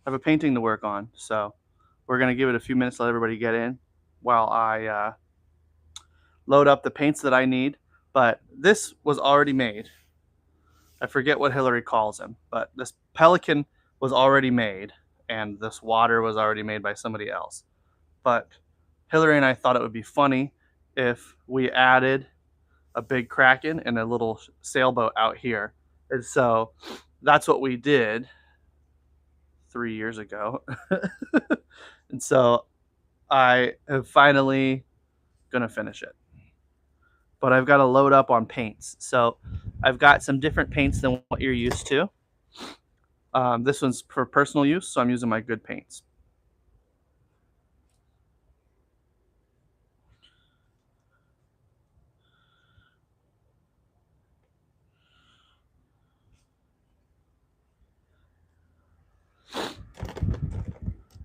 I have a painting to work on, so we're gonna give it a few minutes, let everybody get in while I load up the paints that I need. But this was already made. I forget what Hillary calls him, but this pelican was already made, and this water was already made by somebody else. But Hillary and I thought it would be funny if we added a big kraken and a little sailboat out here. And so that's what we did 3 years ago. And so I am finally gonna finish it. But I've got to load up on paints. So I've got some different paints than what you're used to. This one's for personal use, so I'm using my good paints.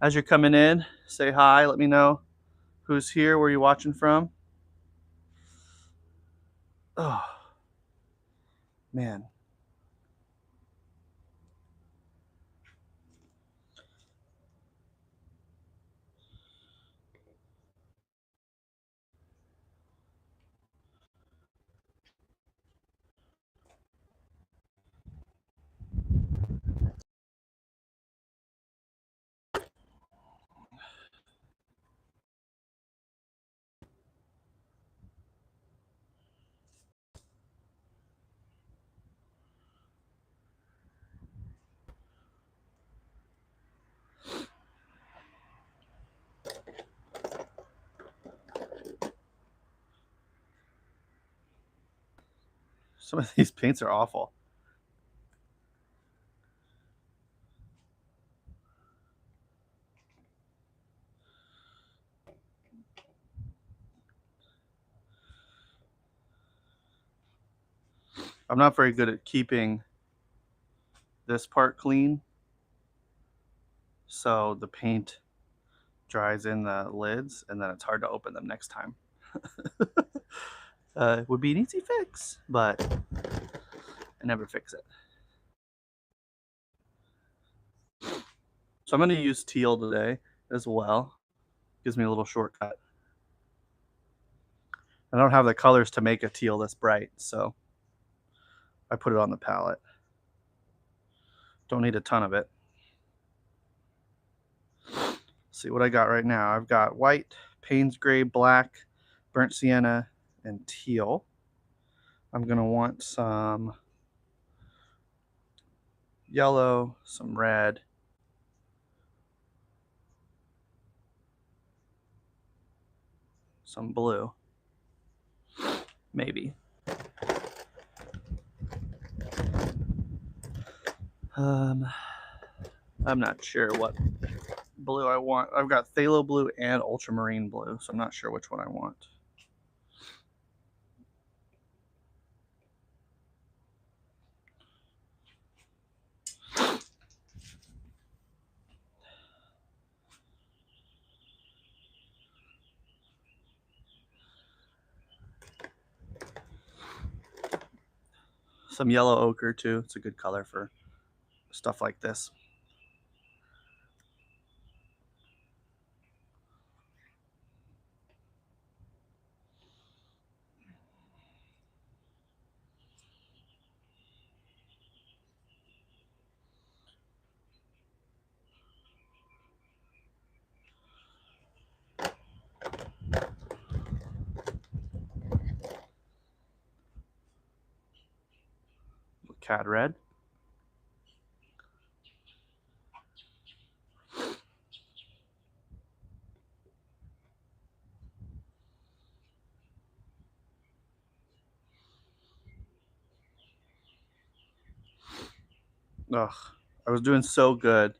As you're coming in, say hi, let me know who's here, where you're watching from. Oh, man. Some of these paints are awful. I'm not very good at keeping this part clean, so the paint dries in the lids and then it's hard to open them next time. It would be an easy fix, but I never fix it. So I'm going to use teal today as well. Gives me a little shortcut. I don't have the colors to make a teal this bright, so I put it on the palette. Don't need a ton of it. Let's see what I got right now. I've got white, Payne's gray, black, burnt sienna, and teal. I'm going to want some yellow, some red, some blue, maybe. I'm not sure what blue I want. I've got phthalo blue and ultramarine blue, so I'm not sure which one I want. Some yellow ochre too. It's a good color for stuff like this. Cad red. Ugh, I was doing so good.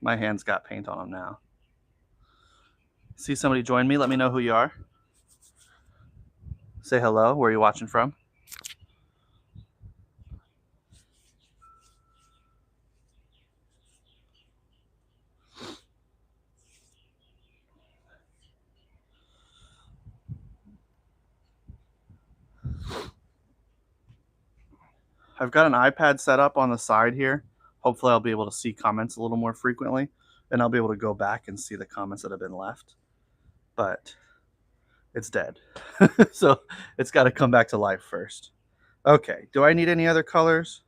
My hands got paint on them now. See somebody join me? Let me know who you are. Say hello. Where are you watching from? I've got an iPad set up on the side here hopefully I'll be able to see comments a little more frequently, and I'll be able to go back and see the comments that have been left. But it's dead. So it's got to come back to life first. Okay, do I need any other colors?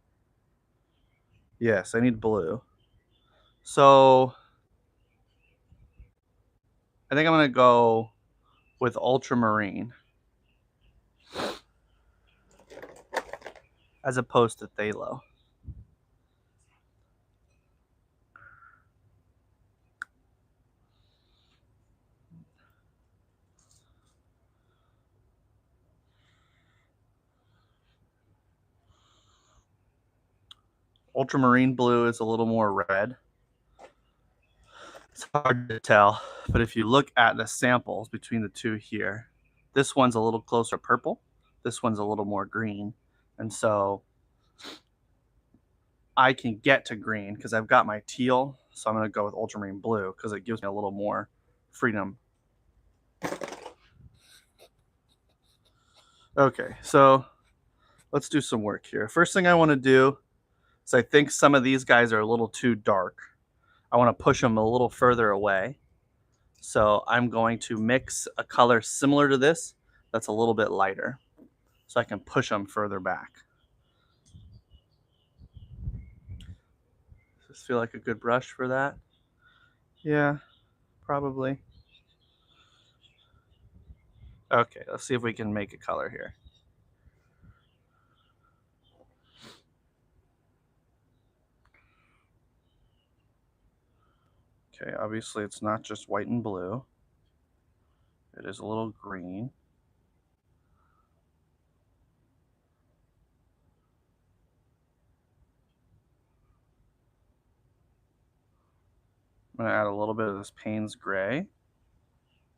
Yes, I need blue. So I think I'm going to go with ultramarine as opposed to phthalo. Ultramarine blue is a little more red. It's hard to tell, but if you look at the samples between the two here, this one's a little closer purple, this one's a little more green. And so I can get to green because I've got my teal, so I'm going to go with ultramarine blue because it gives me a little more freedom. Okay, so let's do some work here. First thing I want to do is I think some of these guys are a little too dark. I want to push them a little further away. So I'm going to mix a color similar to this that's a little bit lighter so I can push them further back. Does this feel like a good brush for that? Yeah, probably. Okay, let's see if we can make a color here. Okay, obviously it's not just white and blue. It is a little green. I'm going to add a little bit of this Payne's Gray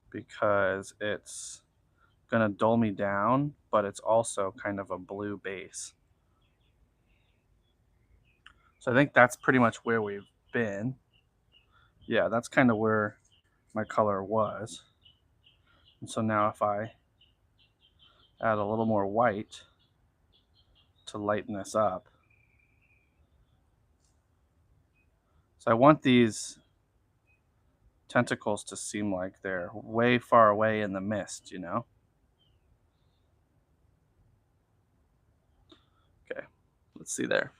because it's going to dull me down, but it's also kind of a blue base. So I think that's pretty much where we've been. Yeah, that's kind of where my color was. And so now if I add a little more white to lighten this up. So I want these tentacles to seem like they're way far away in the mist, you know? Okay, let's see there.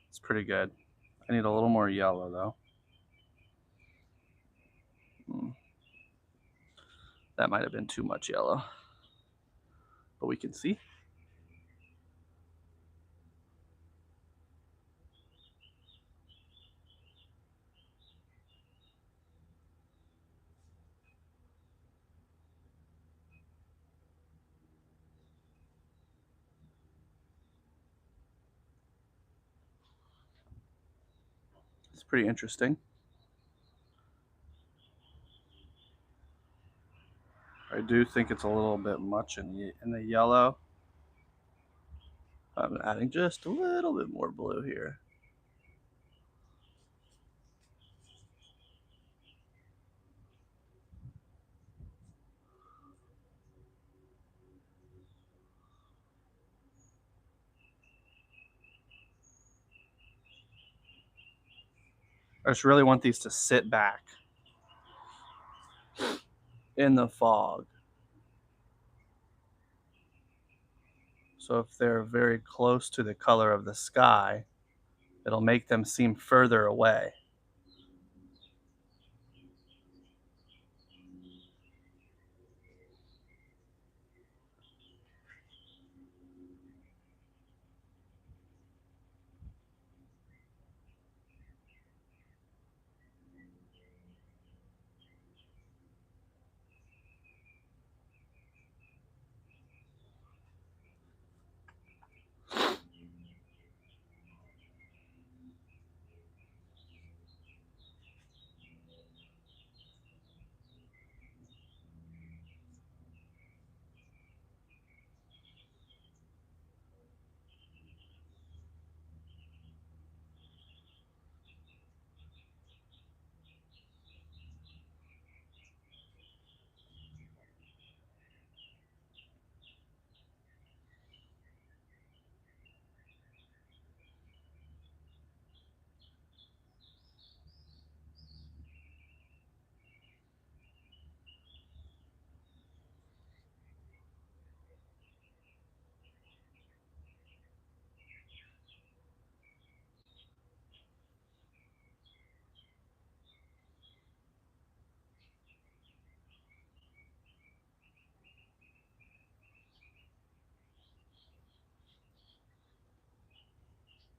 It's pretty good. I need a little more yellow though. That might have been too much yellow, but we can see. It's pretty interesting. I do think it's a little bit much in the yellow. I'm adding just a little bit more blue here. I just really want these to sit back in the fog. So if they're very close to the color of the sky, it'll make them seem further away.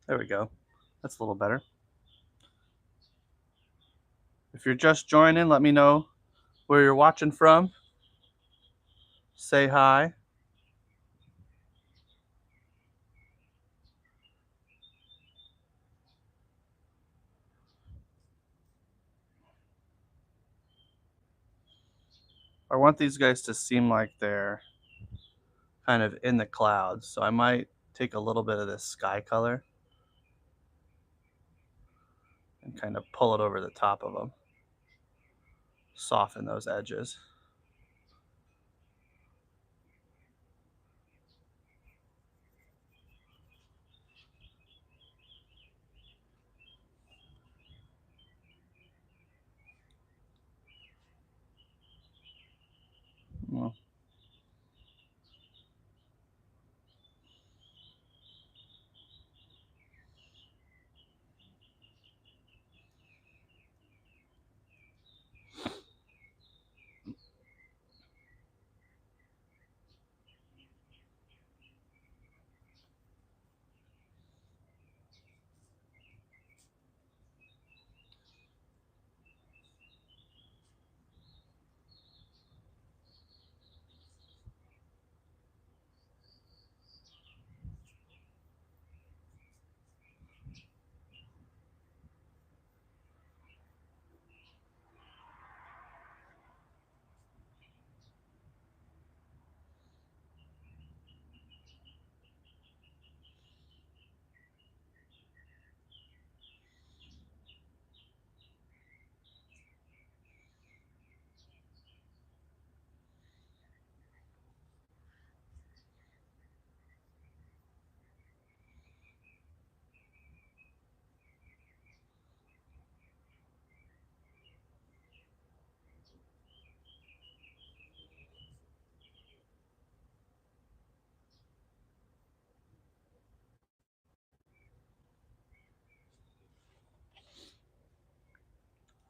There we go. That's a little better. If you're just joining, let me know where you're watching from. Say hi. I want these guys to seem like they're kind of in the clouds, so I might take a little bit of this sky color and kind of pull it over the top of them. Soften those edges. Well,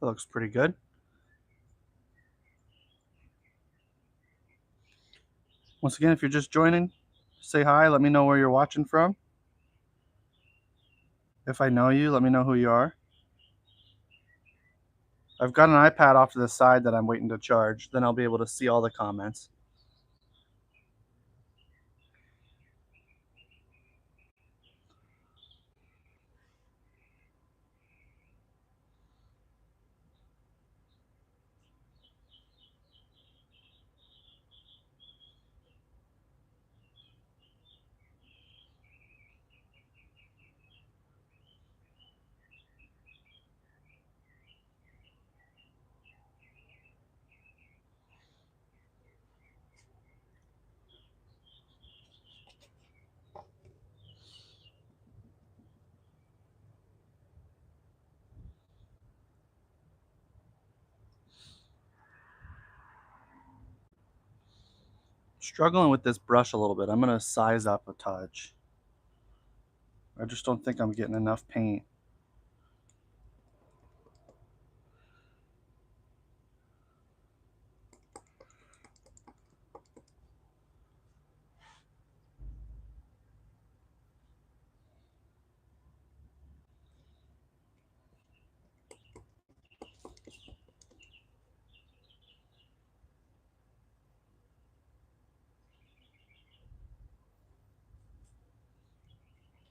that looks pretty good. Once again, if you're just joining, say hi. Let me know where you're watching from. If I know you, let me know who you are. I've got an iPad off to the side that I'm waiting to charge. Then I'll be able to see all the comments. Struggling with this brush a little bit. I'm going to size up a touch. I just don't think I'm getting enough paint.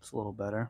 It's a little better.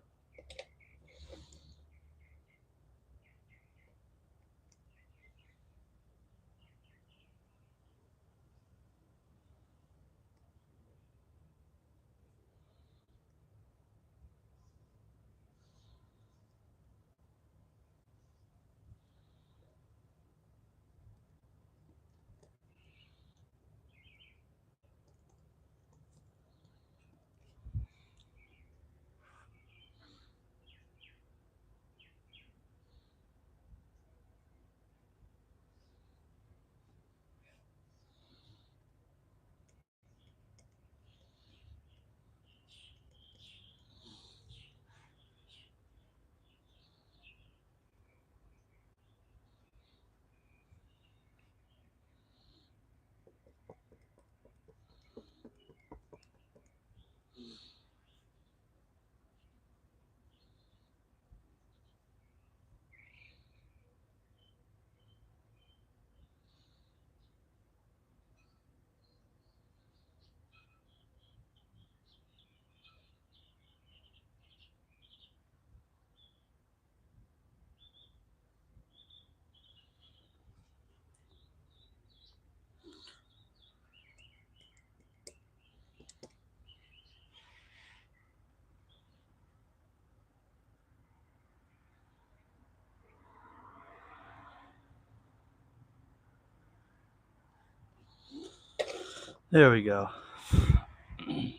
There we go.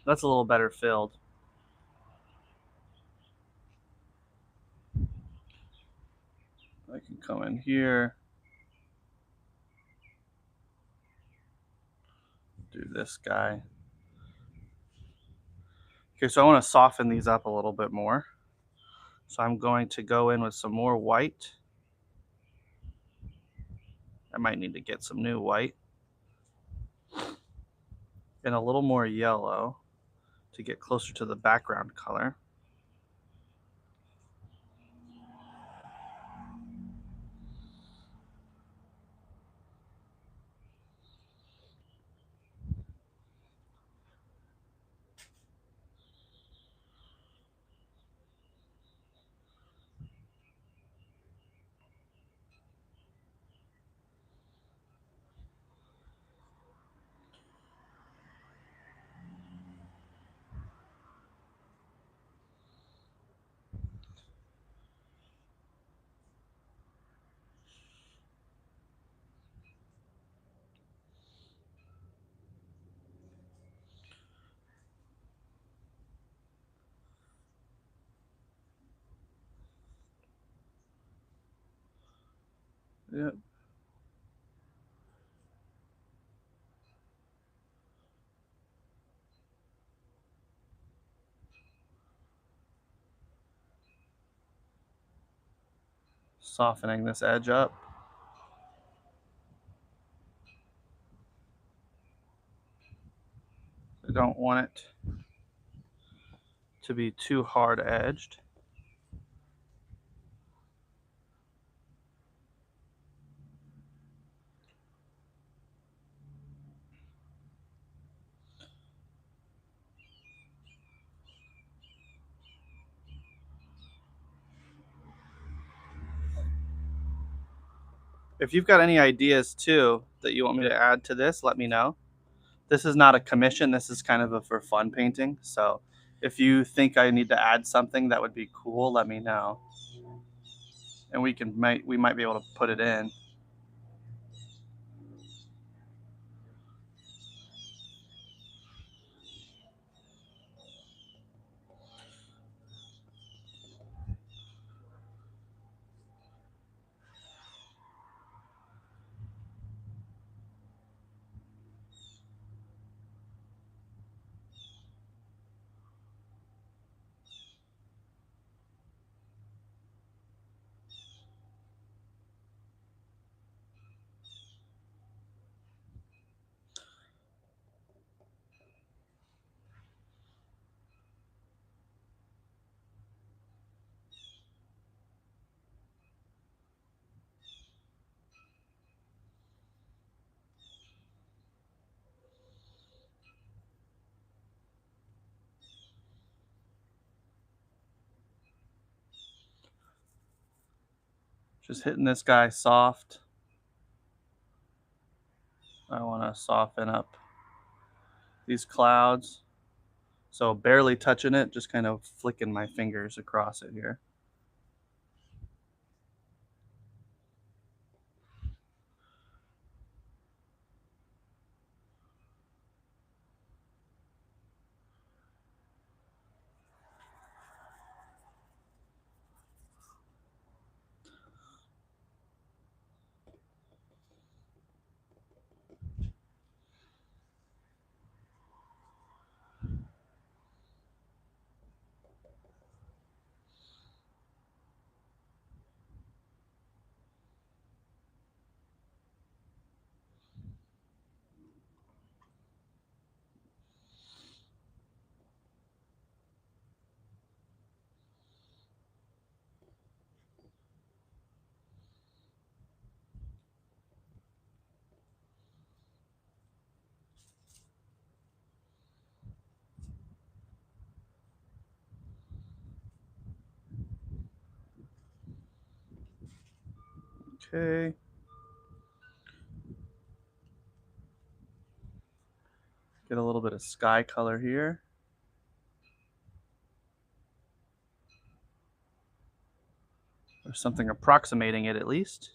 That's a little better filled. I can come in here, do this guy. Okay, so I want to soften these up a little bit more. So I'm going to go in with some more white. I might need to get some new white. And a little more yellow to get closer to the background color. Yep. Softening this edge up. I don't want it to be too hard edged. If you've got any ideas too that you want me to add to this, let me know. This is not a commission. This is kind of a for fun painting. So if you think I need to add something that would be cool, let me know. And we might be able to put it in. Just hitting this guy soft. I want to soften up these clouds. So barely touching it, just kind of flicking my fingers across it here. Okay. Get a little bit of sky color here. Or something approximating it at least.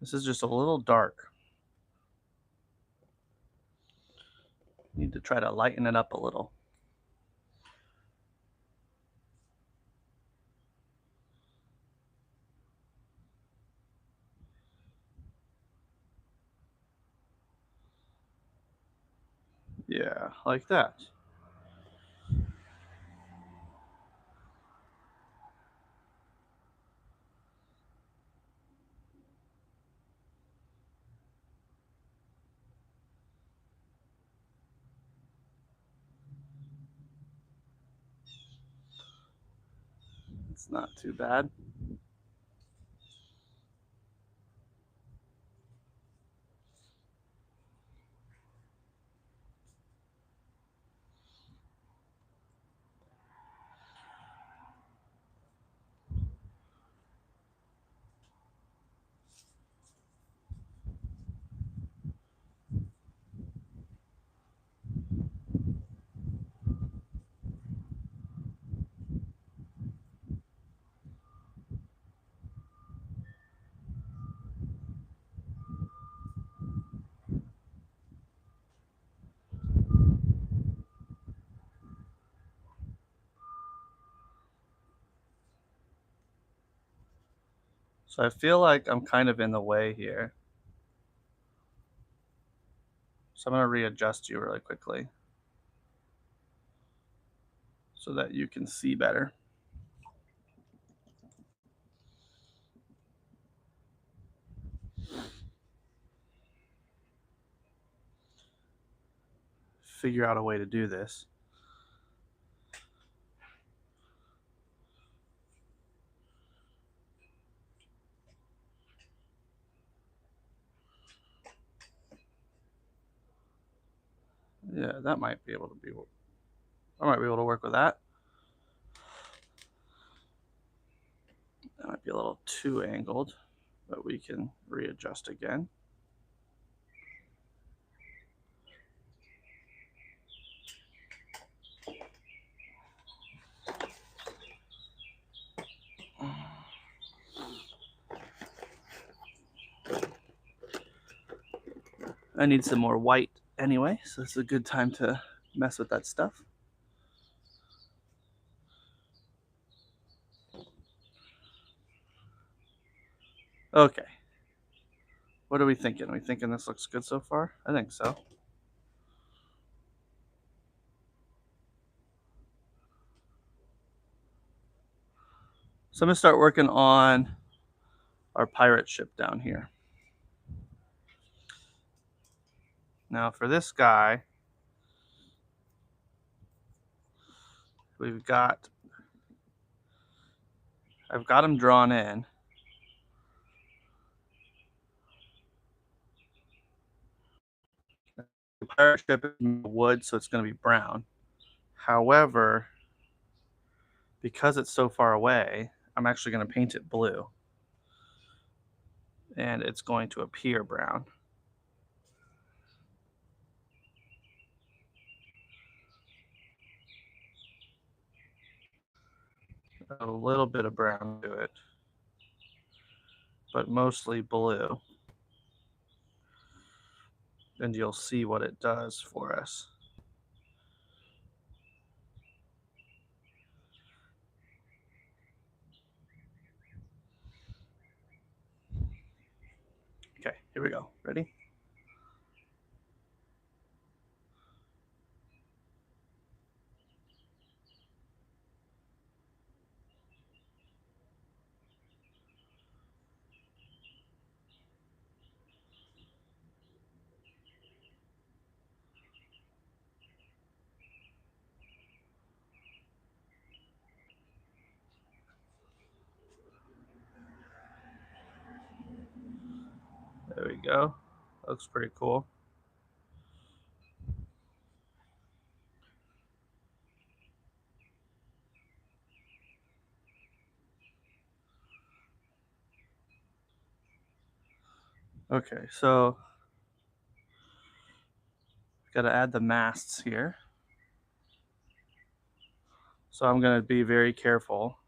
This is just a little dark. Need to try to lighten it up a little. Yeah, like that. It's not too bad. So I feel like I'm kind of in the way here. So I'm going to readjust you really quickly so that you can see better. Figure out a way to do this. Yeah, that might be able to be. I might be able to work with that. That might be a little too angled, but we can readjust again. I need some more white anyway, so it's a good time to mess with that stuff. Okay. What are we thinking? Are we thinking this looks good so far? I think so. So I'm going to start working on our pirate ship down here. Now for this guy, I've got him drawn in. The pirate ship is wood, so it's going to be brown. However, because it's so far away, I'm actually going to paint it blue. And it's going to appear brown. A little bit of brown to it, but mostly blue. And you'll see what it does for us. Okay, here we go. Ready? There we go. Looks pretty cool. Okay, so got to add the masts here. So I'm going to be very careful.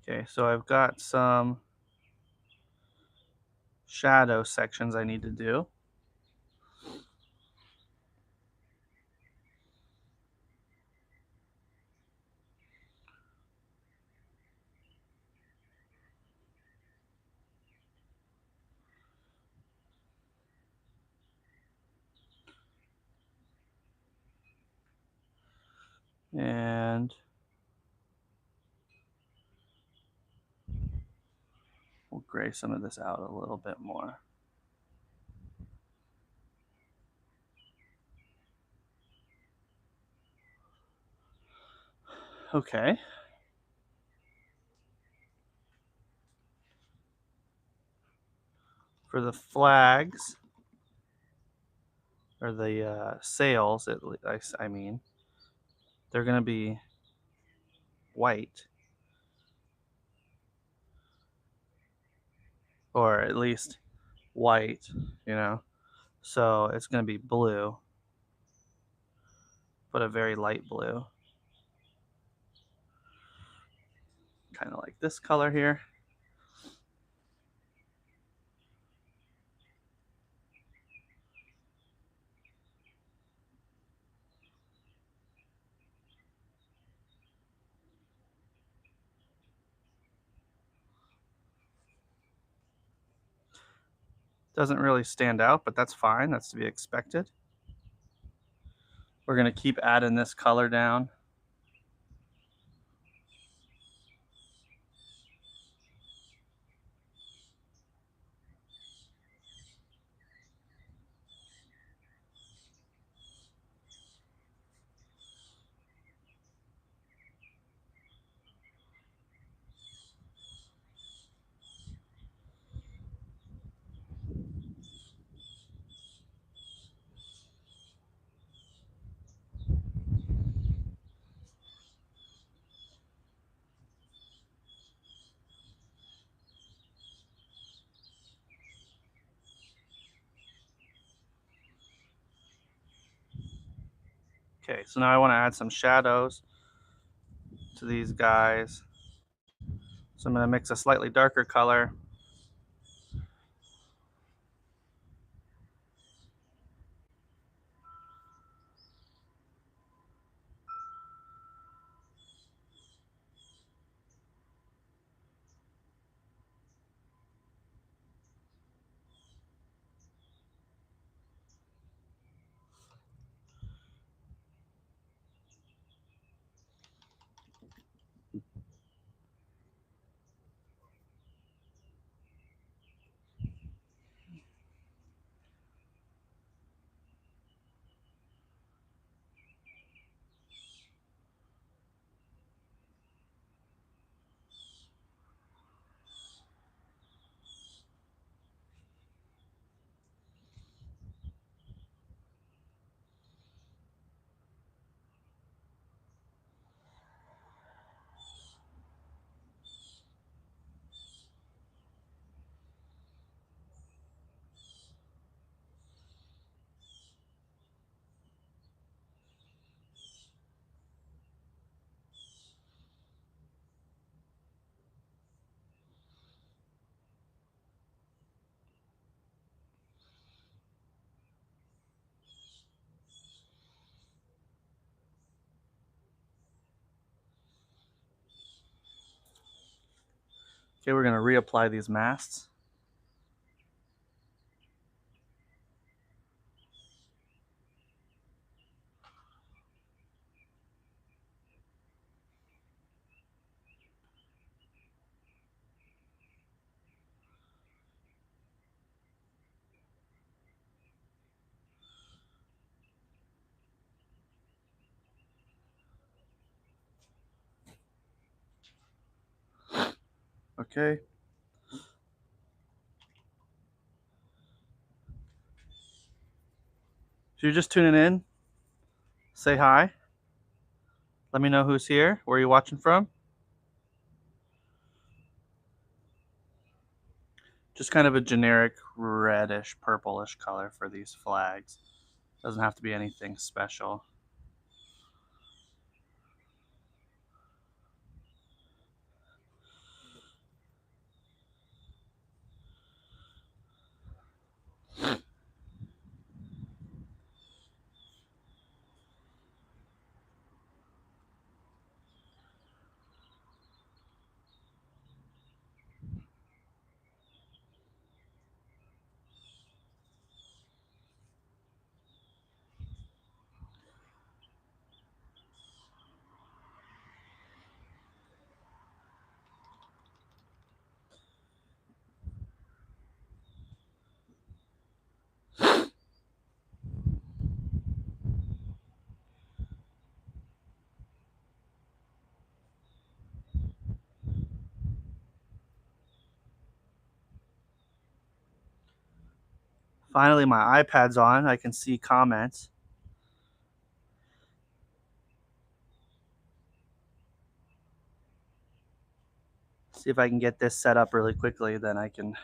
Okay, so I've got some shadow sections I need to do. And we'll gray some of this out a little bit more. Okay. For the flags, or the sails, I mean, they're going to be white. Or at least white, you know. So it's going to be blue, but a very light blue. Kind of like this color here. Doesn't really stand out, but that's fine. That's to be expected. We're going to keep adding this color down. Okay, so now I want to add some shadows to these guys. So I'm going to mix a slightly darker color. Okay, we're going to reapply these masts. Okay. If you're just tuning in, say hi. Let me know who's here. Where are you watching from? Just kind of a generic reddish, purplish color for these flags. Doesn't have to be anything special. Finally, my iPad's on. I can see comments. See if I can get this set up really quickly, then I can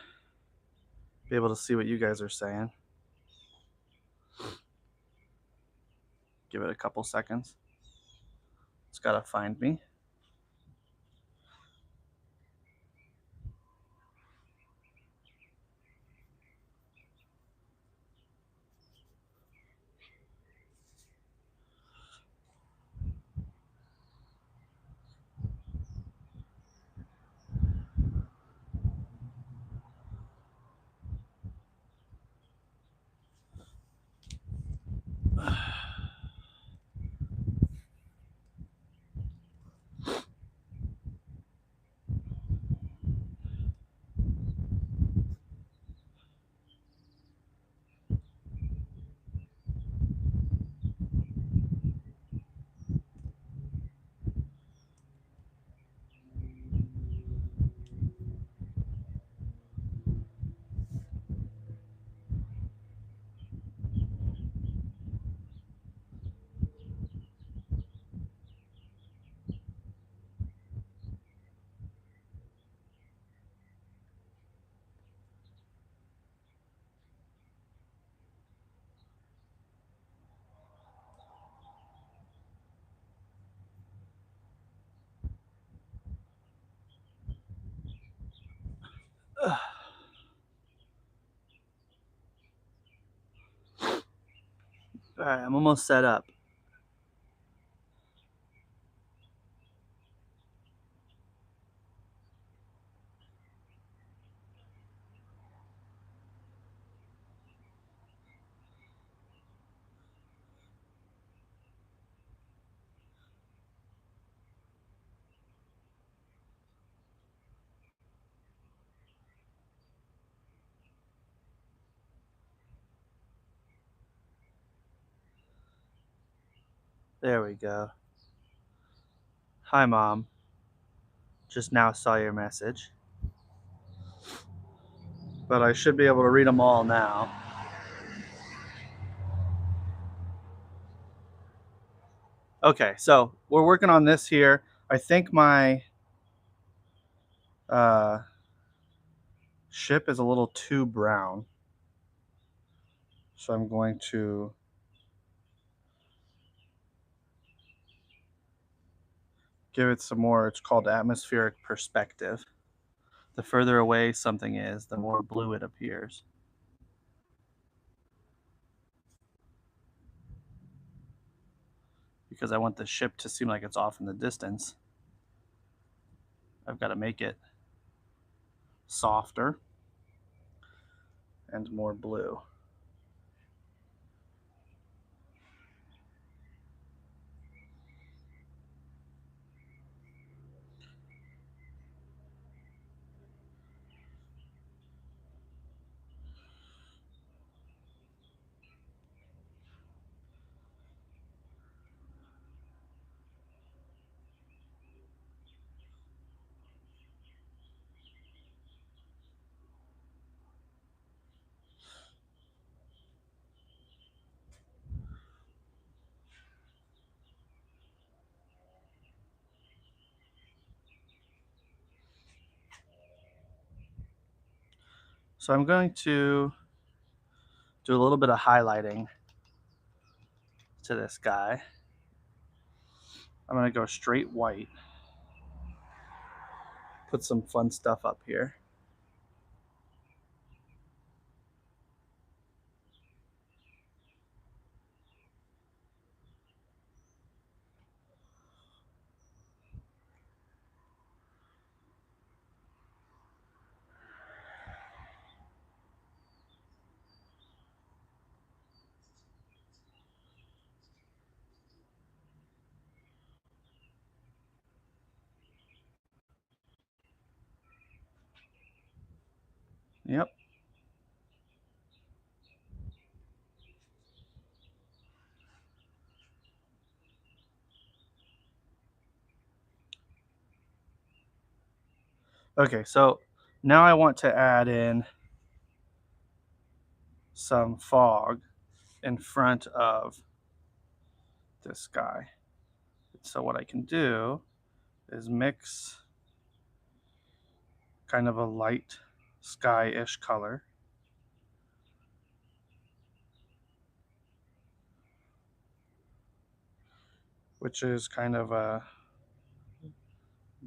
be able to see what you guys are saying. Give it a couple seconds. It's got to find me. All right, I'm almost set up. There we go. Hi, Mom. Just now saw your message. But I should be able to read them all now. Okay, so we're working on this here. I think my ship is a little too brown. So I'm going to give it some more. It's called atmospheric perspective. The further away something is, the more blue it appears. Because I want the ship to seem like it's off in the distance, I've got to make it softer and more blue. So I'm going to do a little bit of highlighting to this guy. I'm going to go straight white. Put some fun stuff up here. Yep. Okay, so now I want to add in some fog in front of this guy. So what I can do is mix kind of a light sky-ish color. Which is kind of a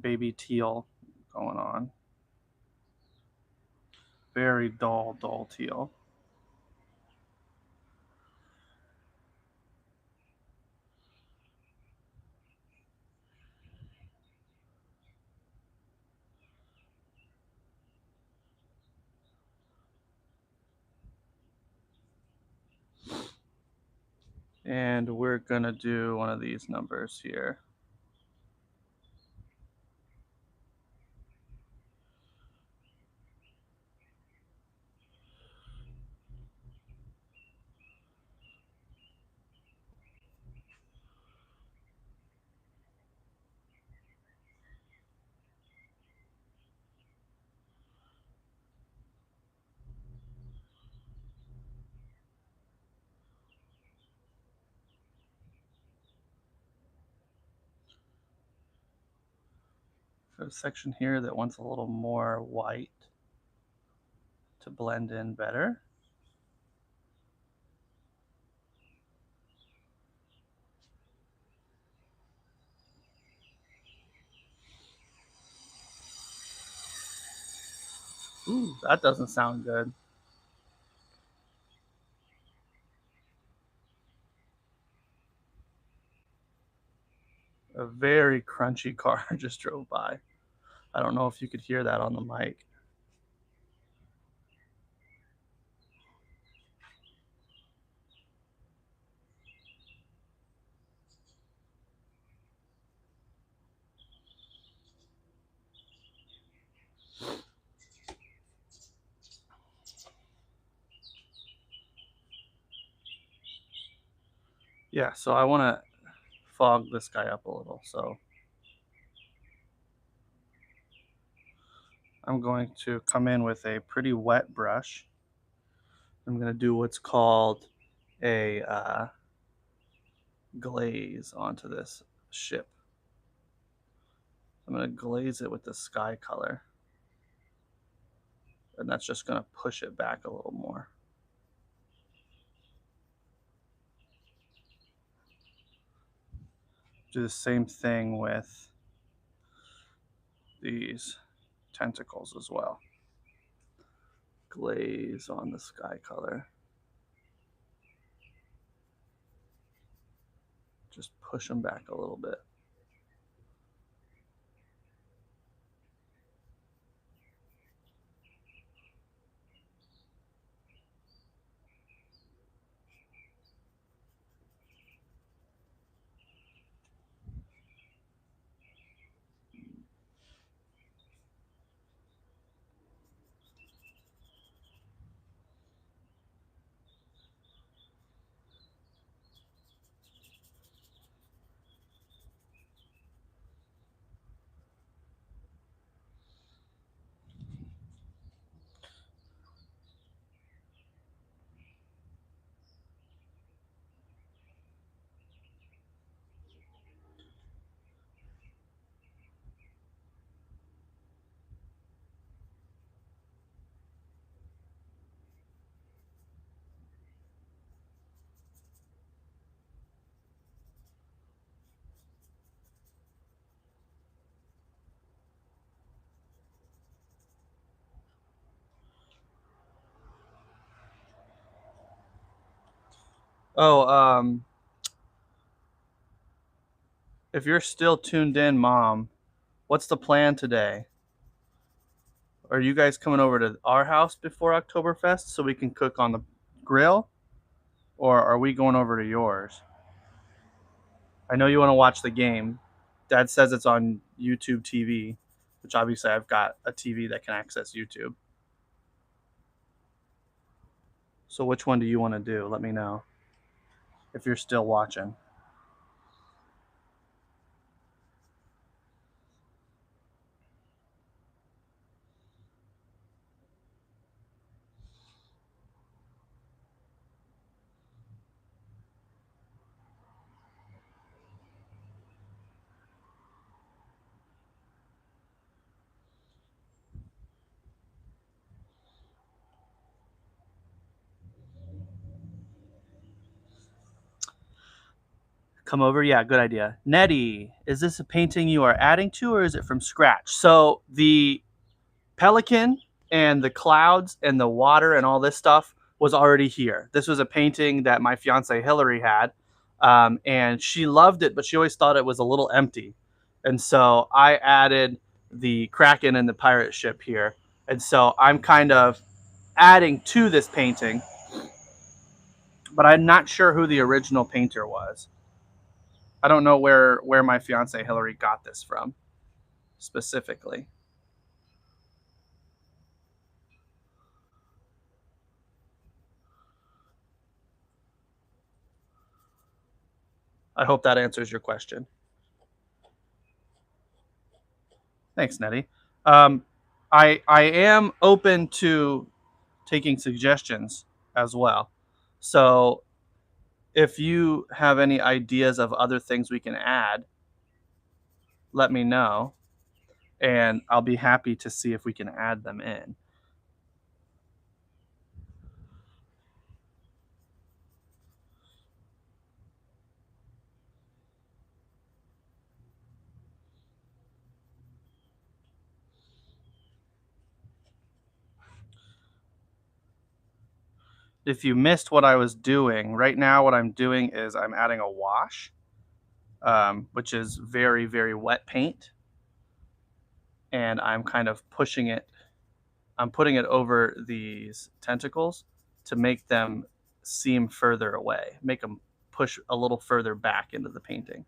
baby teal going on. Very dull teal. And we're gonna do one of these numbers here. There's a section here that wants a little more white to blend in better. Ooh, that doesn't sound good. A very crunchy car just drove by. I don't know if you could hear that on the mic. Yeah, so I want to fog this guy up a little. So I'm going to come in with a pretty wet brush. I'm going to do what's called a glaze onto this ship. I'm going to glaze it with the sky color. And that's just going to push it back a little more. Do the same thing with these tentacles as well. Glaze on the sky color. Just push them back a little bit. Oh, if you're still tuned in, Mom, what's the plan today? Are you guys coming over to our house before Oktoberfest so we can cook on the grill? Or are we going over to yours? I know you want to watch the game. Dad says it's on YouTube TV, which obviously I've got a TV that can access YouTube. So which one do you want to do? Let me know if you're still watching. Come over? Yeah, good idea. Nettie, is this a painting you are adding to, or is it from scratch? So the pelican and the clouds and the water and all this stuff was already here. This was a painting that my fiance Hillary had, and she loved it, but she always thought it was a little empty. And so I added the Kraken and the pirate ship here. And so I'm kind of adding to this painting, but I'm not sure who the original painter was. I don't know where my fiance Hillary got this from specifically. I hope that answers your question. Thanks, Nettie. Um, I am open to taking suggestions as well. So if you have any ideas of other things we can add, let me know, and I'll be happy to see if we can add them in. If you missed what I was doing, right now what I'm doing is I'm adding a wash, which is very, very wet paint, and I'm kind of pushing it. I'm putting it over these tentacles to make them seem further away, make them push a little further back into the painting.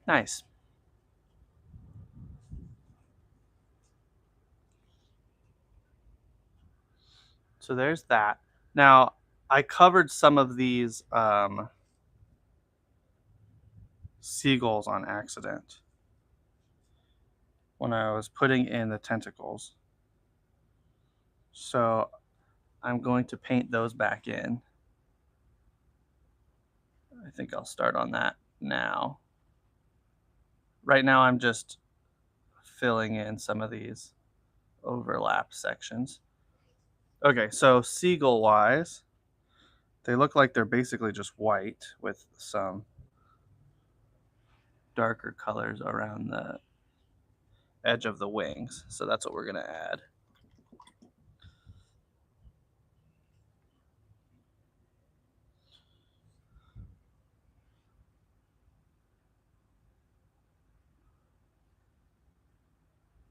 Nice. So there's that. Now, I covered some of these seagulls on accident when I was putting in the tentacles. So I'm going to paint those back in. I think I'll start on that now. Right now, I'm just filling in some of these overlap sections. Okay, so seagull wise, they look like they're basically just white with some darker colors around the edge of the wings. So that's what we're going to add.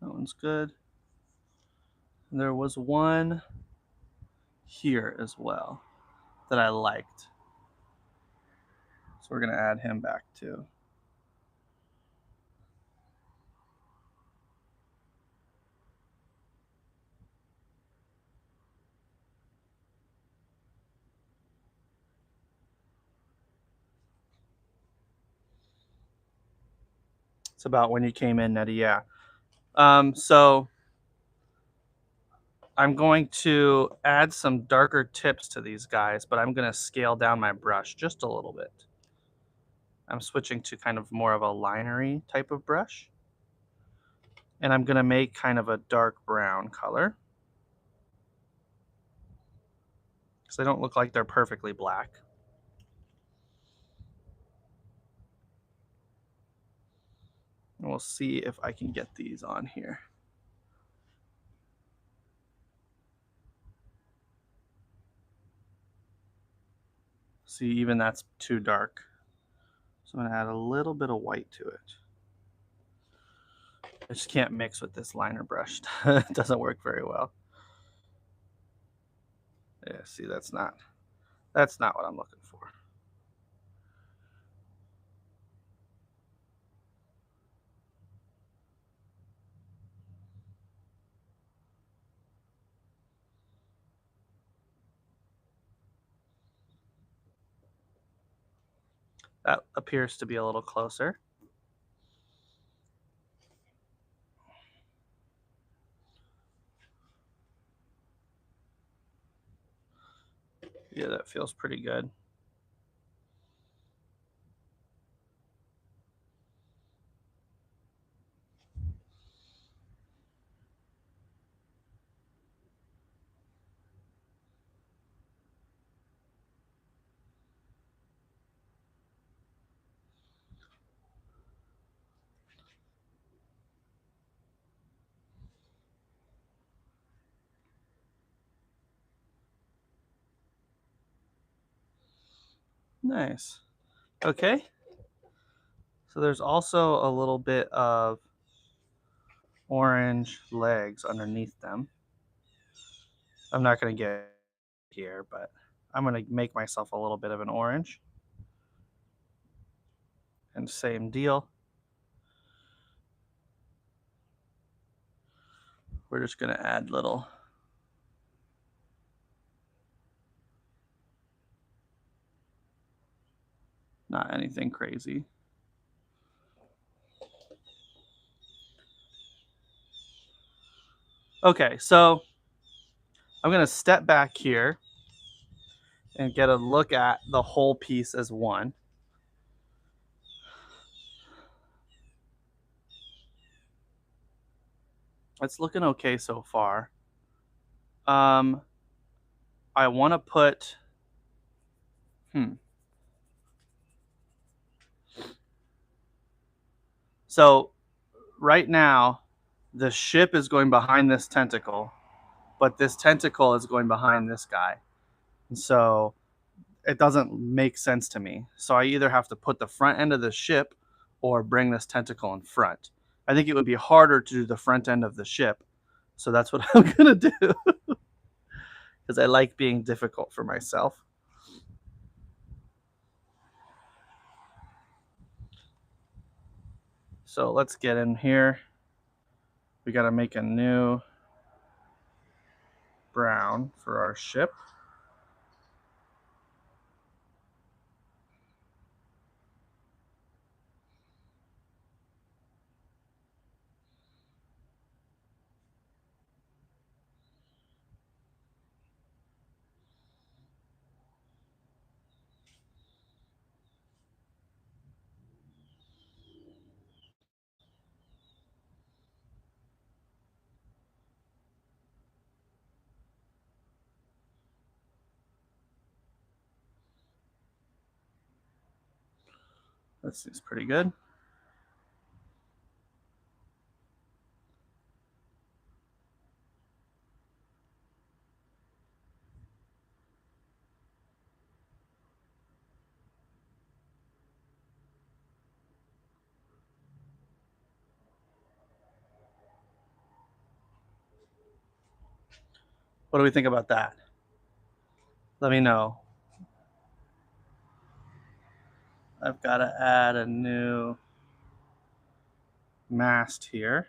That one's good. And there was one here as well that I liked. So we're going to add him back too. It's about when you came in, Nettie. Yeah. So I'm going to add some darker tips to these guys, but I'm going to scale down my brush just a little bit. I'm switching to kind of more of a linery type of brush. And I'm going to make kind of a dark brown color, because they don't look like they're perfectly black. And we'll see if I can get these on here. See, even that's too dark. So I'm going to add a little bit of white to it. I just can't mix with this liner brush. It doesn't work very well. Yeah, see, that's not what I'm looking for. That appears to be a little closer. Yeah, that feels pretty good. Nice. Okay. So there's also a little bit of orange legs underneath them. I'm not going to get here, but I'm going to make myself a little bit of an orange. And same deal. We're just going to add little not anything crazy. Okay, so I'm going to step back here and get a look at the whole piece as one. It's looking okay so far. I want to put, So right now, the ship is going behind this tentacle, but this tentacle is going behind this guy. And so it doesn't make sense to me. So I either have to put the front end of the ship or bring this tentacle in front. I think it would be harder to do the front end of the ship. So that's what I'm going to do because I like being difficult for myself. So let's get in here. We got to make a new brown for our ship. This is pretty good. What do we think about that? Let me know. I've got to add a new mast here.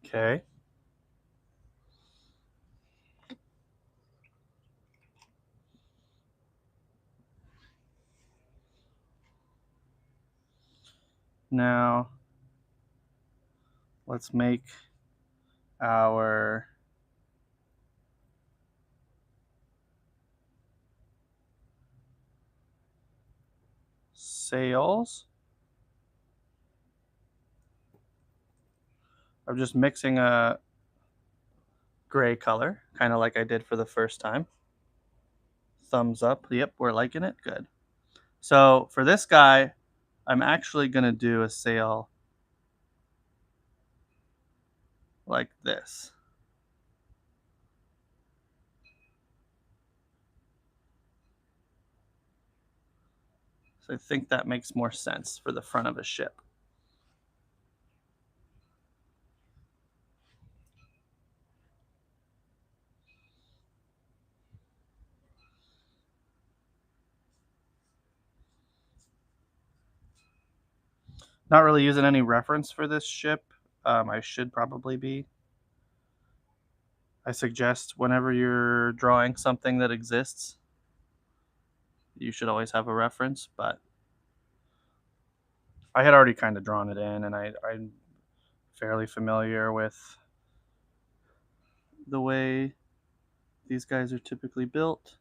Okay. Now, let's make our sails. I'm just mixing a gray color, kind of like I did for the first time. Thumbs up. Yep, we're liking it. Good. So for this guy, I'm actually going to do a sail like this. So I think that makes more sense for the front of a ship. Not really using any reference for this ship. I should probably be. I suggest whenever you're drawing something that exists, you should always have a reference, but I had already kind of drawn it in, and I'm fairly familiar with the way these guys are typically built.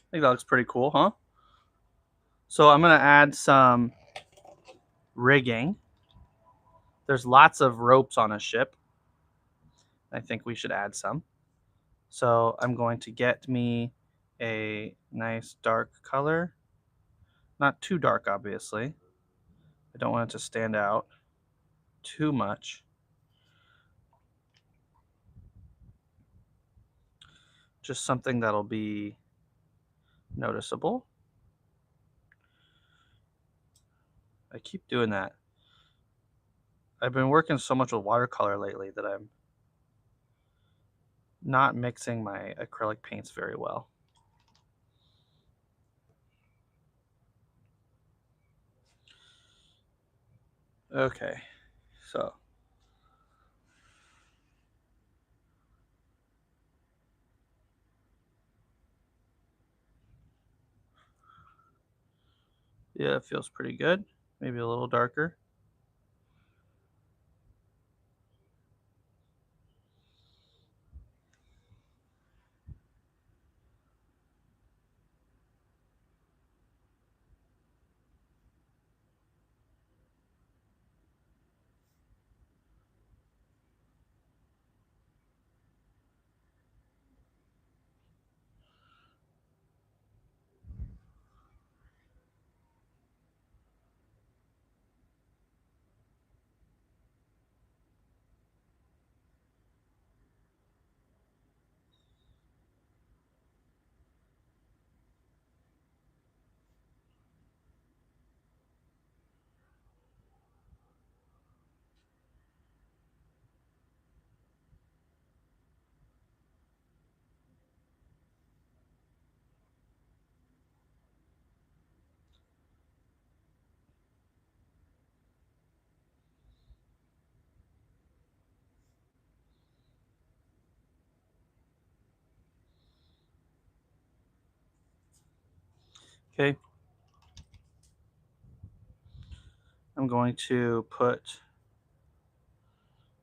I think that looks pretty cool, huh? So I'm going to add some rigging. There's lots of ropes on a ship. I think we should add some. So I'm going to get me a nice dark color. Not too dark, obviously. I don't want it to stand out too much. Just something that'll be noticeable. I keep doing that. I've been working so much with watercolor lately that I'm not mixing my acrylic paints very well. Okay, so yeah, it feels pretty good. Maybe a little darker. Okay. I'm going to put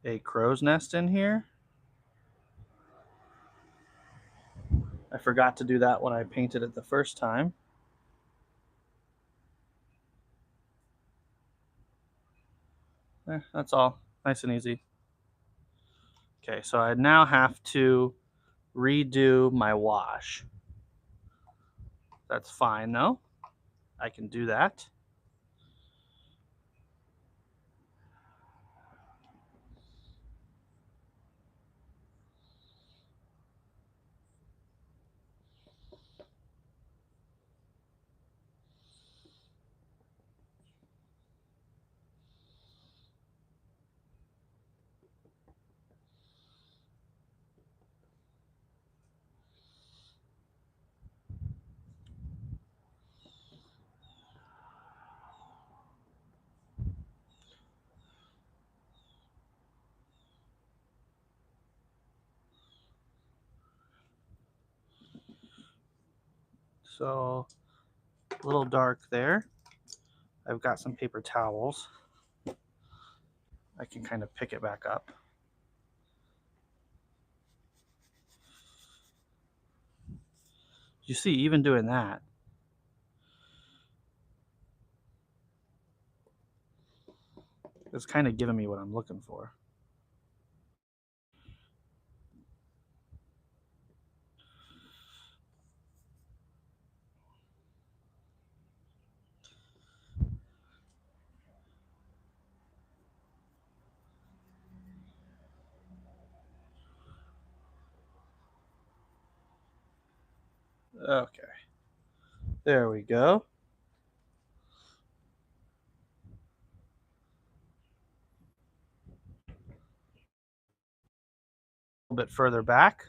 a crow's nest in here. I forgot to do that when I painted it the first time. That's all. Nice and easy. Okay, so I now have to redo my wash. That's fine though. I can do that. So a little dark there. I've got some paper towels. I can kind of pick it back up. You see, even doing that, it's kind of giving me what I'm looking for. Okay, there we go. A little bit further back.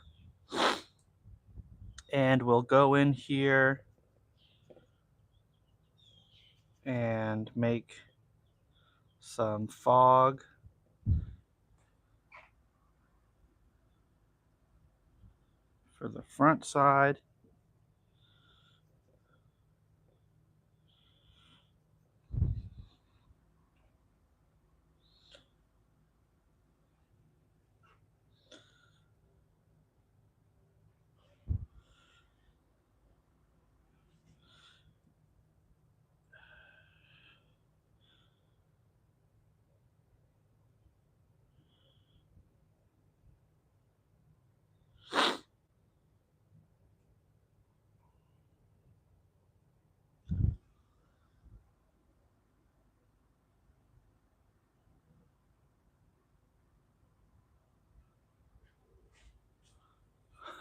And we'll go in here and make some fog. For the front side.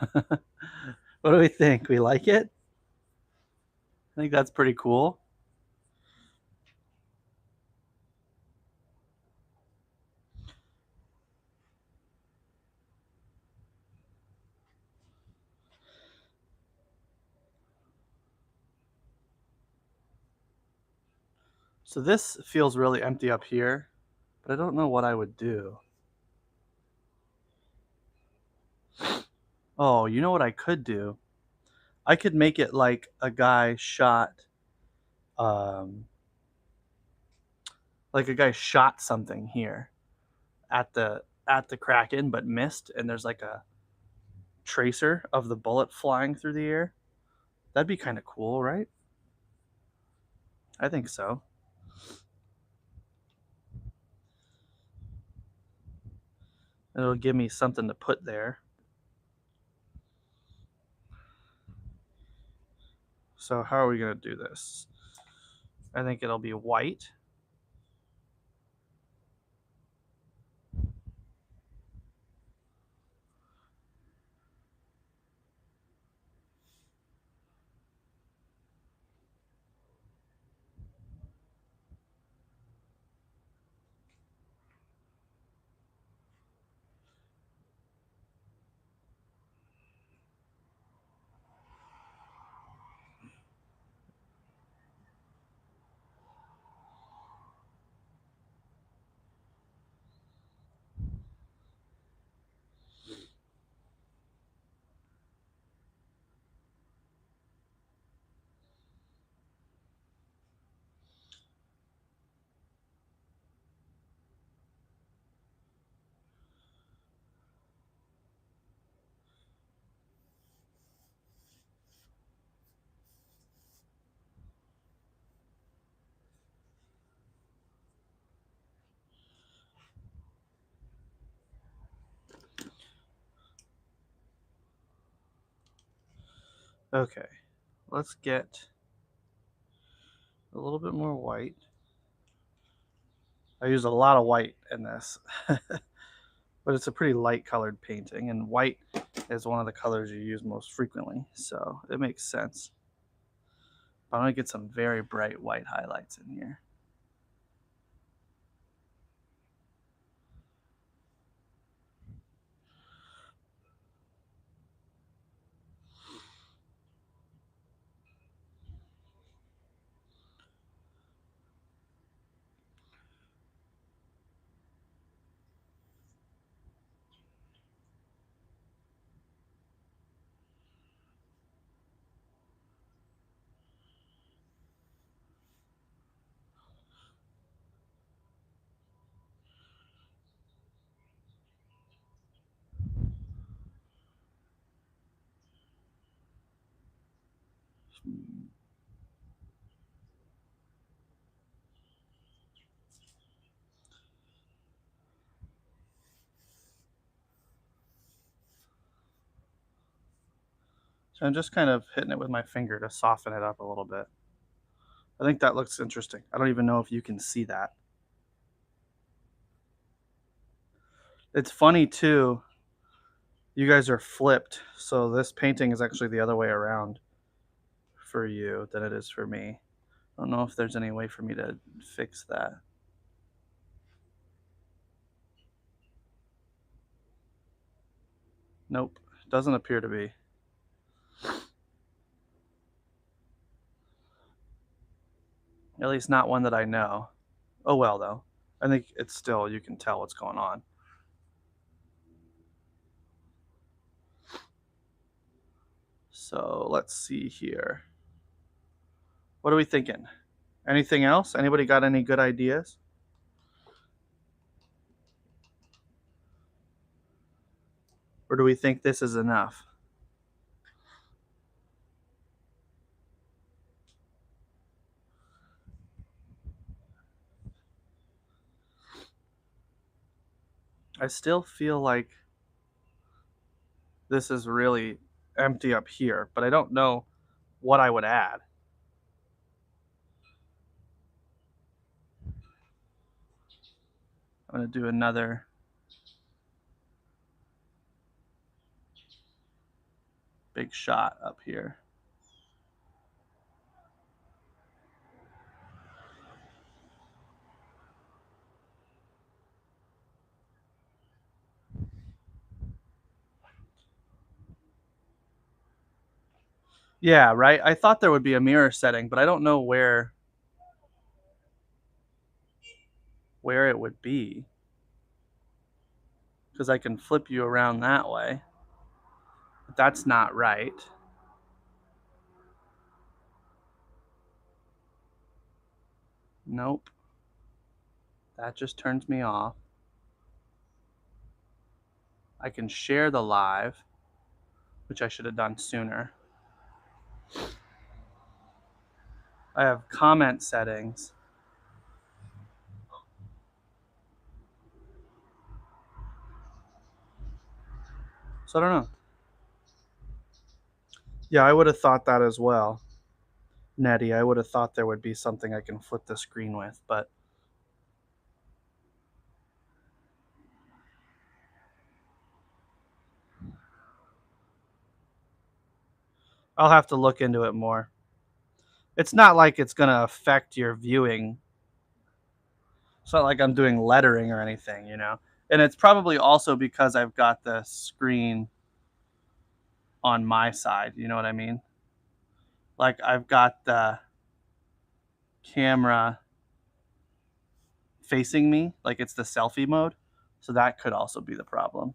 What do we think? We like it? I think that's pretty cool. So this feels really empty up here, but I don't know what I would do. Oh, you know what I could do? I could make it like a guy shot, um, like a guy shot something here at the Kraken, but missed, and there's like a tracer of the bullet flying through the air. That'd be kind of cool, right? I think so. It'll give me something to put there. So how are we gonna do this? I think it'll be white. Okay, let's get a little bit more white. I use a lot of white in this, but it's a pretty light colored painting, and white is one of the colors you use most frequently, so it makes sense. But I'm gonna get some very bright white highlights in here. So I'm just kind of hitting it with my finger to soften it up a little bit. I think that looks interesting. I don't even know if you can see that. It's funny too, you guys are flipped, so this painting is actually the other way around for you than it is for me. I don't know if there's any way for me to fix that. Nope, doesn't appear to be. At least not one that I know. Oh well, though. I think it's still, you can tell what's going on. So let's see here. What are we thinking? Anything else? Anybody got any good ideas? Or do we think this is enough? I still feel like this is really empty up here, but I don't know what I would add. I'm going to do another. big shot up here. Yeah, right? I thought there would be a mirror setting, but I don't know where it would be. Because I can flip you around that way. But that's not right. Nope. That just turns me off. I can share the live, which I should have done sooner. I have comment settings. So I don't know. Yeah, I would have thought that as well. Nettie, I would have thought there would be something I can flip the screen with, but I'll have to look into it more. It's not like it's going to affect your viewing. It's not like I'm doing lettering or anything, you know? And it's probably also because I've got the screen on my side, you know what I mean? Like I've got the camera facing me, like it's the selfie mode. So that could also be the problem.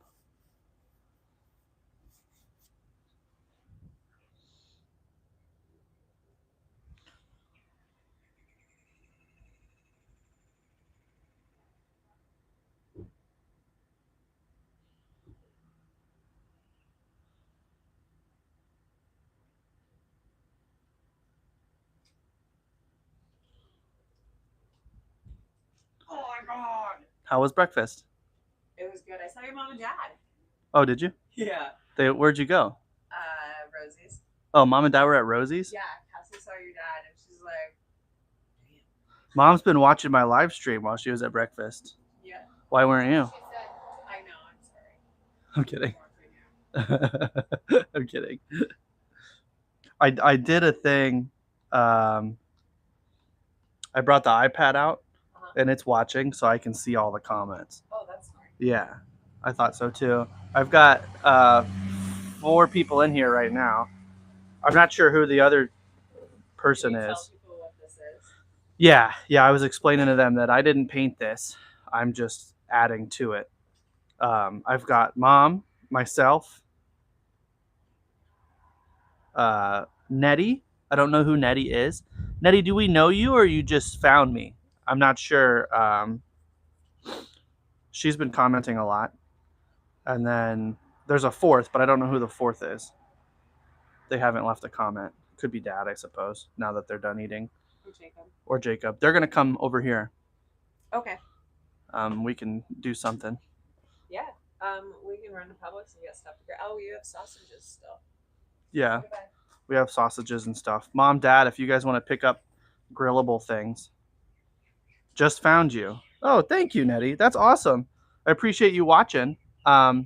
Oh my god. How was breakfast? It was good. I saw your mom and dad. Oh, did you? Yeah. Where'd you go? Rosie's. Oh, mom and dad were at Rosie's? Yeah, Cassie saw your dad and she's like, damn. Mom's been watching my live stream while she was at breakfast. Yeah. Why weren't you? She said, I know, I'm sorry. I'm kidding. I'm kidding. I did a thing. I brought the iPad out and it's watching so I can see all the comments. Oh, that's smart. Yeah, I thought so too. I've got 4 people in here right now. I'm not sure who the other person Can you is. tell people what this is? Yeah, I was explaining to them that I didn't paint this. I'm just adding to it. I've got mom, myself, Nettie. I don't know who Nettie is. Nettie, do we know you or you just found me? I'm not sure. She's been commenting a lot. And then there's a 4th, but I don't know who the 4th is. They haven't left a comment. Could be Dad, I suppose, now that they're done eating. Or Jacob. They're going to come over here. Okay. We can do something. Yeah. We can run to Publix and get stuff. Oh, you have sausages still. Yeah. Okay, bye. We have sausages and stuff. Mom, Dad, if you guys want to pick up grillable things. Just found you. Oh, thank you, Nettie. That's awesome. I appreciate you watching. I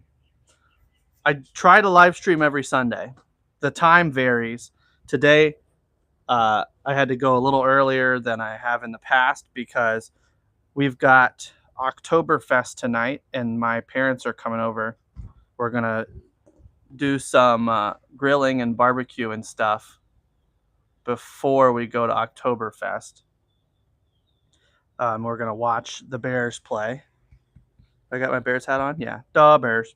try to live stream every Sunday. The time varies. Today, I had to go a little earlier than I have in the past because we've got Oktoberfest tonight and my parents are coming over. We're going to do some grilling and barbecue and stuff before we go to Oktoberfest. We're going to watch the Bears play. I got my Bears hat on? Yeah. Duh, Bears.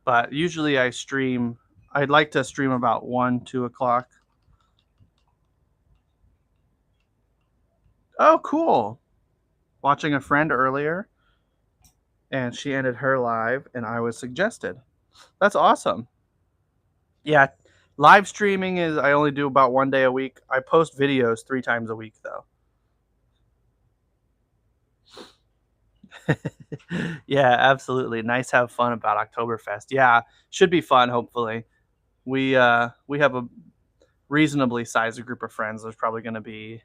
But usually I stream. I'd like to stream about 1, 2 o'clock. Oh, cool. Watching a friend earlier, and she ended her live, and I was suggested. That's awesome. Yeah, live streaming is I only do about 1 day a week. I post videos 3 times a week, though. Yeah, absolutely. Nice to have fun about Oktoberfest. Yeah, should be fun, hopefully. we have a reasonably sized group of friends. There's probably going to be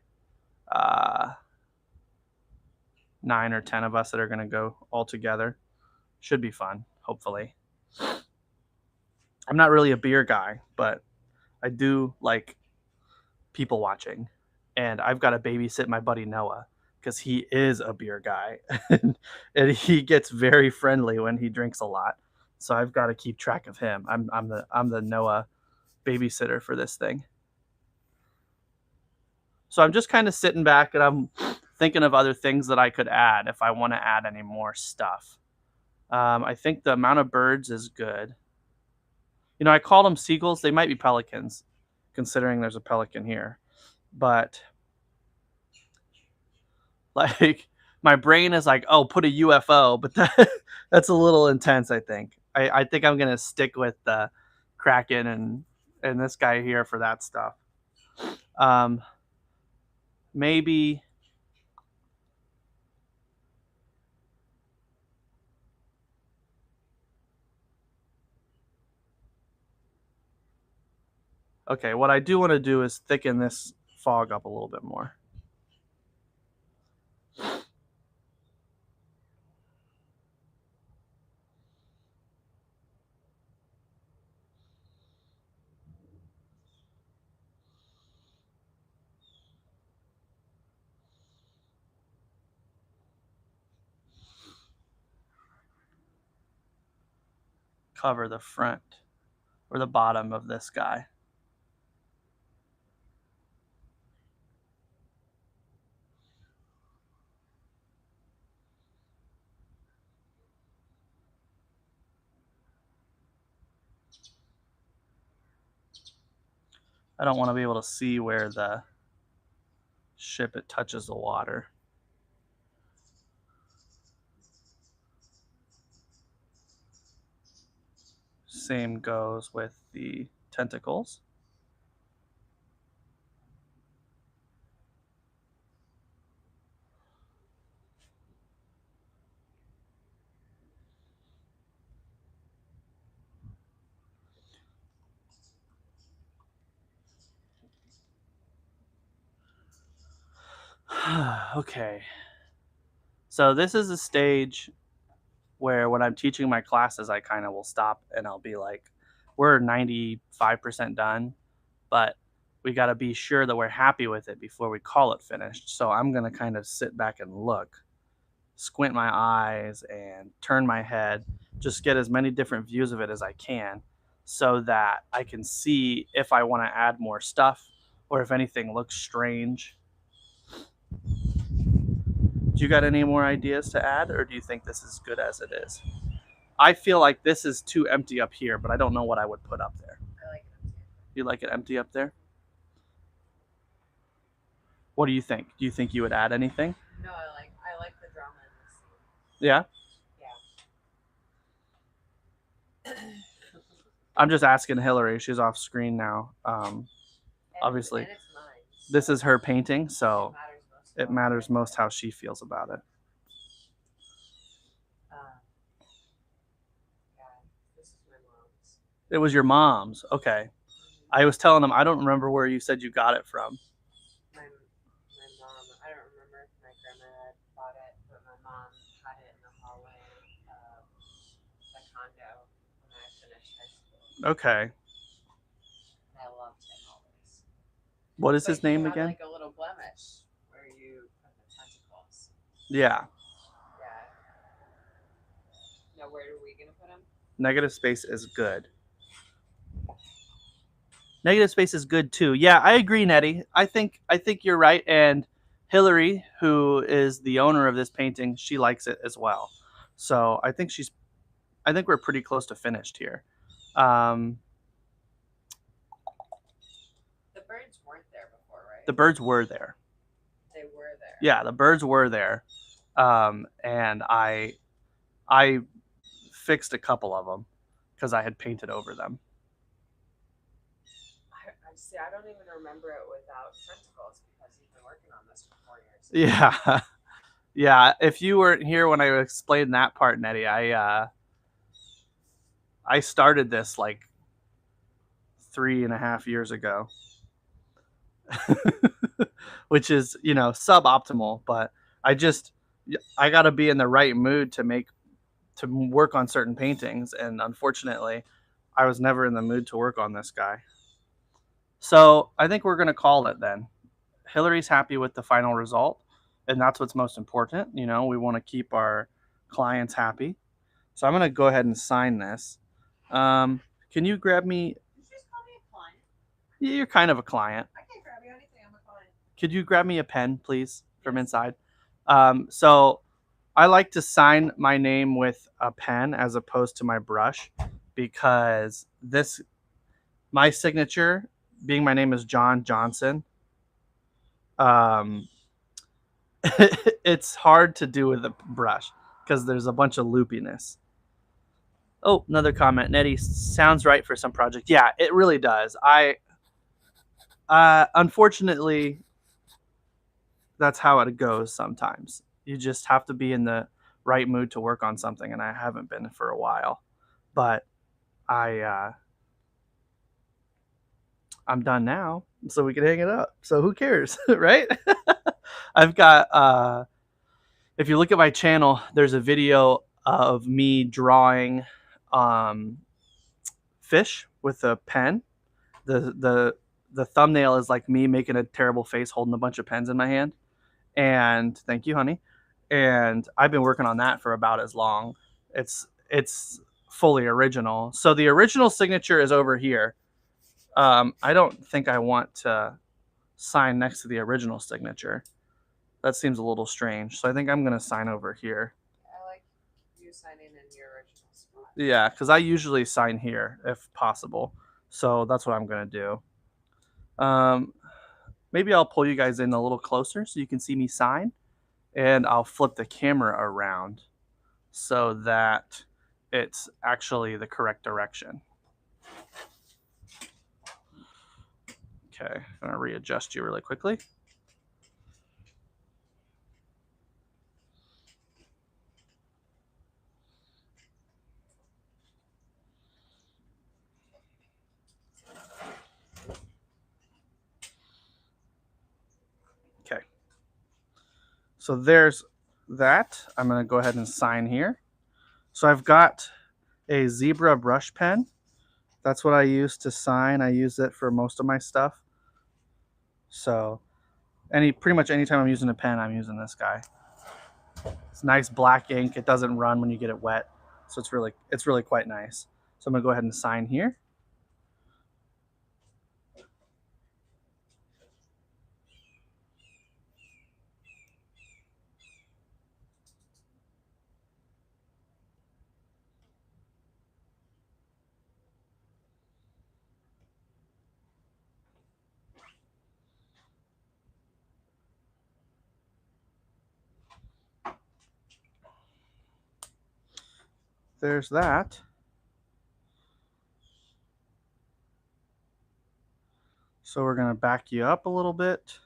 9 or 10 of us that are going to go all together. Should be fun, hopefully. I'm not really a beer guy, but I do like people watching, and I've got to babysit my buddy Noah because he is a beer guy, and he gets very friendly when he drinks a lot. So I've got to keep track of him. I'm the Noah babysitter for this thing. So I'm just kind of sitting back and I'm thinking of other things that I could add if I want to add any more stuff. I think the amount of birds is good. You know, I called them seagulls. They might be pelicans, considering there's a pelican here. But like, my brain is like, oh, put a UFO, but that's a little intense. I think. I think I'm gonna stick with the Kraken and this guy here for that stuff. Maybe. Okay, what I do want to do is thicken this fog up a little bit more. Cover the front or the bottom of this guy. I don't want to be able to see where the ship it touches the water. Same goes with the tentacles. Okay. So this is a stage where when I'm teaching my classes, I kind of will stop and I'll be like, we're 95% done, but we got to be sure that we're happy with it before we call it finished. So I'm going to kind of sit back and look, squint my eyes and turn my head, just get as many different views of it as I can so that I can see if I want to add more stuff or if anything looks strange. Do you got any more ideas to add, or do you think this is good as it is? I feel like this is too empty up here, but I don't know what I would put up there. I like it. You like it empty up there? What do you think? Do you think you would add anything? No, I like the drama in this scene. Yeah? Yeah. I'm just asking Hillary. She's off screen now. Obviously, and it's mine. this is her painting, so It it matters most how she feels about it. Yeah, this is my mom's. It was your mom's. Okay. I was telling them I don't remember where you said you got it from. My mom, I don't remember if my grandma bought it, but my mom had it in the hallway of the condo when I finished high school. Okay. And I loved it always. What is But his name he had, again? like a little blemish where you put the tentacles. Yeah. Yeah. Now where are we gonna put him? Negative space is good. Negative space is good too. Yeah, I agree, Nettie. I think you're right. And Hillary, who is the owner of this painting, she likes it as well. So I think we're pretty close to finished here. The birds weren't there before, right? The birds were there. They were there. Yeah, the birds were there. And I fixed a couple of them because I had painted over them. I see. I don't even remember it without tentacles because you've been working on this for 4 years. Yeah. Yeah. If you weren't here when I explained that part, Nettie, I started this like 3.5 years ago. Which is, suboptimal, but I got to be in the right mood to work on certain paintings, and unfortunately, I was never in the mood to work on this guy. So I think we're going to call it then. Hillary's happy with the final result, and that's what's most important. We want to keep our clients happy. So I'm going to go ahead and sign this. Can you grab me? Did you just call me a client? Yeah, you're kind of a client. I can't grab you anything. I'm a client. Could you grab me a pen, please, from inside? So I like to sign my name with a pen as opposed to my brush, because my signature, being my name is John Johnson, it's hard to do with a brush because there's a bunch of loopiness. Oh, another comment. Nettie, sounds right for some project. Yeah, it really does. Unfortunately, that's how it goes sometimes. You just have to be in the right mood to work on something, and I haven't been for a while. But I'm done now, so we can hang it up. So who cares, right? I've got, if you look at my channel, there's a video of me drawing fish with a pen. The thumbnail is like me making a terrible face holding a bunch of pens in my hand. And thank you, honey. And I've been working on that for about as long. It's fully original. So the original signature is over here. I don't think I want to sign next to the original signature. That seems a little strange. So I think I'm going to sign over here. I like you signing in your original spot. Yeah, because I usually sign here if possible. So that's what I'm going to do. Maybe I'll pull you guys in a little closer so you can see me sign. And I'll flip the camera around so that it's actually the correct direction. Okay, I'm going to readjust you really quickly. Okay. So there's that. I'm going to go ahead and sign here. So I've got a zebra brush pen. That's what I use to sign. I use it for most of my stuff. So pretty much anytime I'm using a pen, I'm using this guy. It's nice black ink. It doesn't run when you get it wet. So it's really quite nice. So I'm going to go ahead and sign here. There's that. So we're going to back you up a little bit.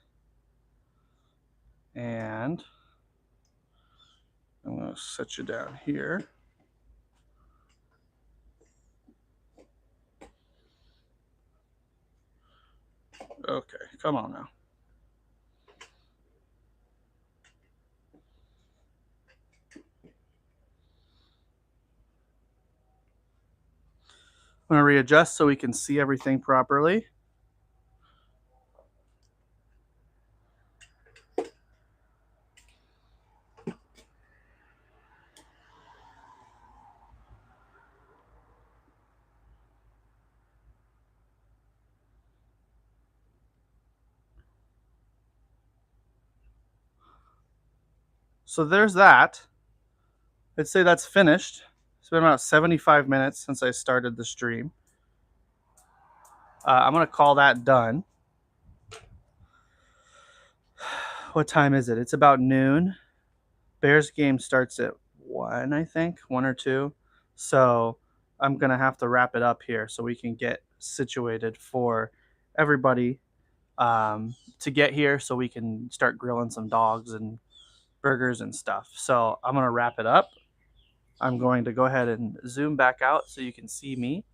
And I'm going to set you down here. Okay, come on now. I'm going to readjust so we can see everything properly. So there's that. I'd say that's finished. It's been about 75 minutes since I started the stream. I'm going to call that done. What time is it? It's about noon. Bears game starts at 1, I think, 1 or 2. So I'm going to have to wrap it up here so we can get situated for everybody to get here so we can start grilling some dogs and burgers and stuff. So I'm going to wrap it up. I'm going to go ahead and zoom back out so you can see me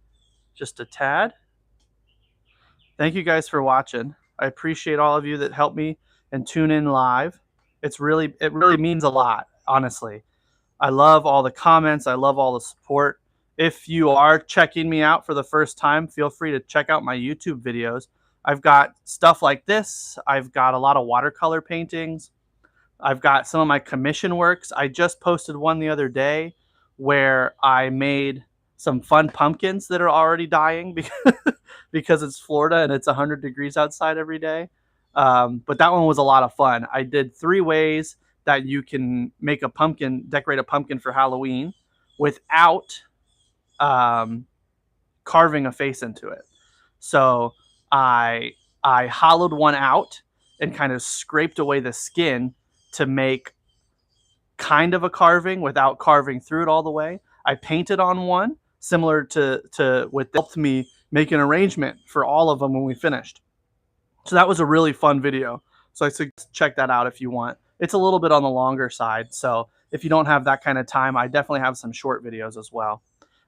just a tad. Thank you guys for watching. I appreciate all of you that help me and tune in live. It really means a lot, honestly. I love all the comments. I love all the support. If you are checking me out for the first time, feel free to check out my YouTube videos. I've got stuff like this. I've got a lot of watercolor paintings. I've got some of my commission works. I just posted one the other day where I made some fun pumpkins that are already dying because it's Florida and it's 100 degrees outside every day. But that one was a lot of fun. I did 3 ways that you can make a pumpkin, decorate a pumpkin for Halloween without carving a face into it. So I hollowed one out and kind of scraped away the skin to make kind of a carving without carving through it all the way. I painted on one similar to what helped me make an arrangement for all of them when we finished. So that was a really fun video. So I suggest check that out if you want. It's a little bit on the longer side. So if you don't have that kind of time, I definitely have some short videos as well.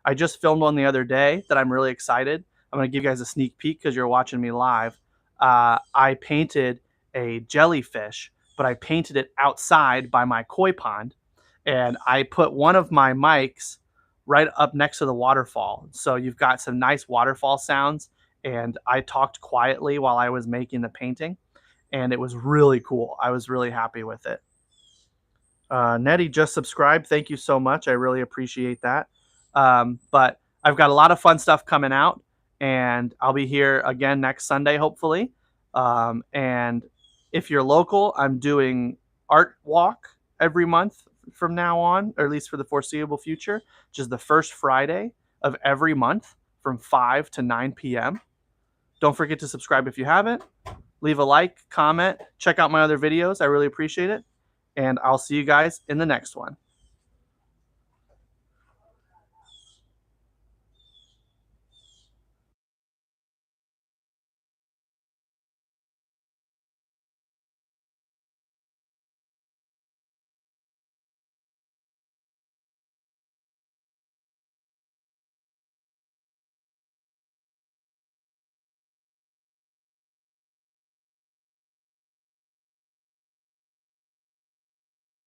I just filmed one the other day that I'm really excited. I'm going to give you guys a sneak peek because you're watching me live. I painted a jellyfish, but I painted it outside by my koi pond. And I put one of my mics right up next to the waterfall. So you've got some nice waterfall sounds. And I talked quietly while I was making the painting. And it was really cool. I was really happy with it. Nettie just subscribed. Thank you so much. I really appreciate that. But I've got a lot of fun stuff coming out. And I'll be here again next Sunday, hopefully. And if you're local, I'm doing Art Walk every month from now on, or at least for the foreseeable future, which is the first Friday of every month from 5 to 9 p.m. Don't forget to subscribe if you haven't. Leave a like, comment, check out my other videos. I really appreciate it. And I'll see you guys in the next one.